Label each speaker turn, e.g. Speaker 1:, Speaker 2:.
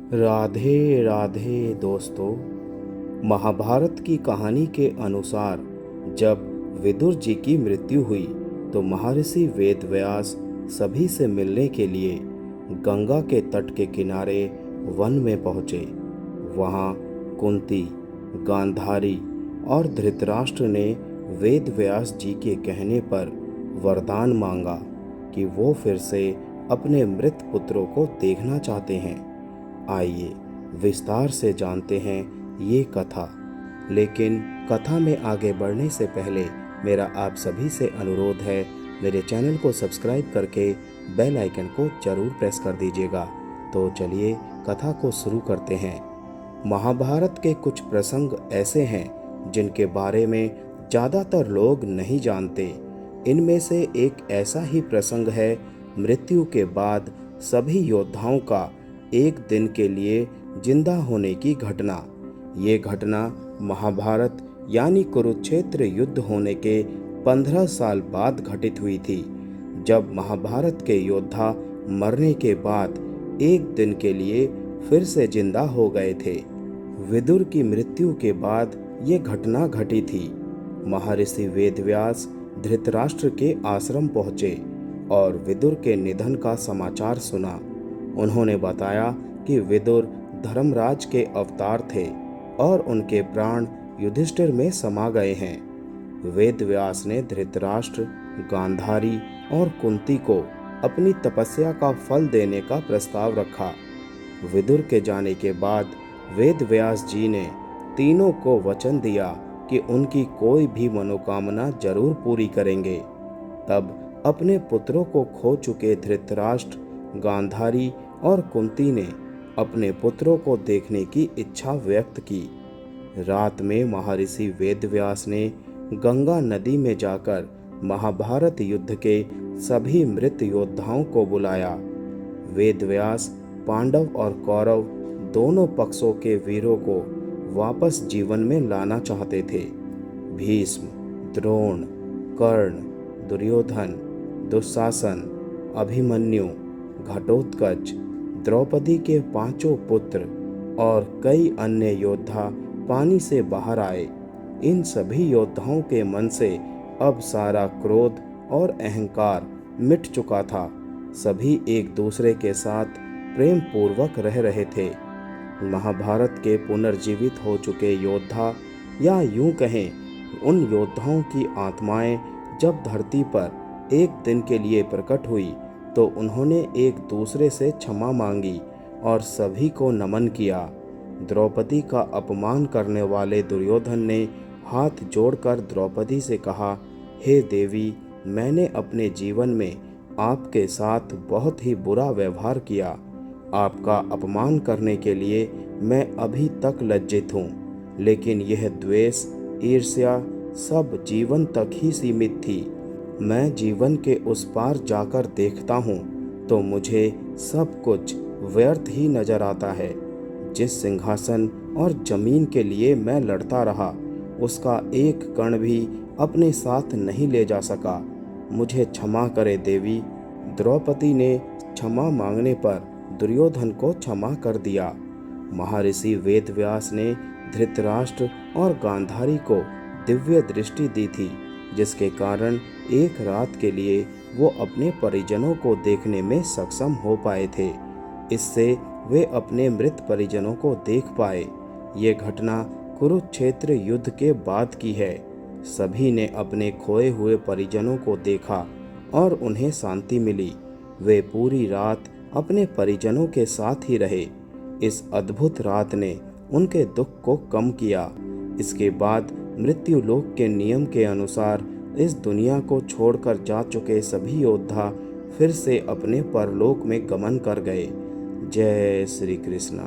Speaker 1: राधे राधे दोस्तों। महाभारत की कहानी के अनुसार जब विदुर जी की मृत्यु हुई तो महर्षि वेदव्यास सभी से मिलने के लिए गंगा के तट के किनारे वन में पहुँचे। वहाँ कुंती, गांधारी और धृतराष्ट्र ने वेदव्यास जी के कहने पर वरदान मांगा कि वो फिर से अपने मृत पुत्रों को देखना चाहते हैं। आइए विस्तार से जानते हैं ये कथा। लेकिन कथा में आगे बढ़ने से पहले मेरा आप सभी से अनुरोध है, मेरे चैनल को सब्सक्राइब करके बेल आइकन को जरूर प्रेस कर दीजिएगा। तो चलिए कथा को शुरू करते हैं। महाभारत के कुछ प्रसंग ऐसे हैं जिनके बारे में ज़्यादातर लोग नहीं जानते। इनमें से एक ऐसा ही प्रसंग है, मृत्यु के बाद सभी योद्धाओं का एक दिन के लिए जिंदा होने की घटना। ये घटना महाभारत यानी कुरुक्षेत्र युद्ध होने के 15 साल बाद घटित हुई थी, जब महाभारत के योद्धा मरने के बाद एक दिन के लिए फिर से जिंदा हो गए थे। विदुर की मृत्यु के बाद ये घटना घटी थी। महर्षि वेदव्यास धृतराष्ट्र के आश्रम पहुँचे और विदुर के निधन का समाचार सुना। उन्होंने बताया कि विदुर धर्मराज के अवतार थे और उनके प्राण युधिष्ठिर में समा गए हैं। वेदव्यास ने धृतराष्ट्र, गांधारी और कुंती को अपनी तपस्या का फल देने का प्रस्ताव रखा। विदुर के जाने के बाद वेदव्यास जी ने तीनों को वचन दिया कि उनकी कोई भी मनोकामना जरूर पूरी करेंगे। तब अपने पुत्रों को खो चुके धृतराष्ट्र, गांधारी और कुंती ने अपने पुत्रों को देखने की इच्छा व्यक्त की। रात में महर्षि वेदव्यास ने गंगा नदी में जाकर महाभारत युद्ध के सभी मृत योद्धाओं को बुलाया। वेदव्यास पांडव और कौरव दोनों पक्षों के वीरों को वापस जीवन में लाना चाहते थे। भीष्म, द्रोण, कर्ण, दुर्योधन, दुशासन, अभिमन्यु, घटोत्कच, द्रौपदी के 5 पुत्र और कई अन्य योद्धा पानी से बाहर आए। इन सभी योद्धाओं के मन से अब सारा क्रोध और अहंकार मिट चुका था। सभी एक दूसरे के साथ प्रेम पूर्वक रह रहे थे। महाभारत के पुनर्जीवित हो चुके योद्धा, या यूं कहें उन योद्धाओं की आत्माएं जब धरती पर एक दिन के लिए प्रकट हुई तो उन्होंने एक दूसरे से क्षमा मांगी और सभी को नमन किया। द्रौपदी का अपमान करने वाले दुर्योधन ने हाथ जोड़कर द्रौपदी से कहा, हे देवी, मैंने अपने जीवन में आपके साथ बहुत ही बुरा व्यवहार किया। आपका अपमान करने के लिए मैं अभी तक लज्जित हूँ, लेकिन यह द्वेष, ईर्ष्या सब जीवन तक ही सीमित थी। मैं जीवन के उस पार जाकर देखता हूँ तो मुझे सब कुछ व्यर्थ ही नजर आता है। जिस सिंहासन और जमीन के लिए मैं लड़ता रहा, उसका एक कण भी अपने साथ नहीं ले जा सका। मुझे क्षमा करे देवी। द्रौपदी ने क्षमा मांगने पर दुर्योधन को क्षमा कर दिया। महर्षि वेदव्यास ने धृतराष्ट्र और गांधारी को दिव्य दृष्टि दी थी, जिसके कारण एक रात के लिए वो अपने परिजनों को देखने में सक्षम हो पाए थे। इससे वे अपने मृत परिजनों को देख पाए। ये घटना कुरुक्षेत्र युद्ध के बाद की है। सभी ने अपने खोए हुए परिजनों को देखा और उन्हें शांति मिली। वे पूरी रात अपने परिजनों के साथ ही रहे। इस अद्भुत रात ने उनके दुख को कम किया। इसके बाद मृत्यु लोक के नियम के अनुसार इस दुनिया को छोड़कर जा चुके सभी योद्धा फिर से अपने परलोक में गमन कर गए। जय श्री कृष्णा।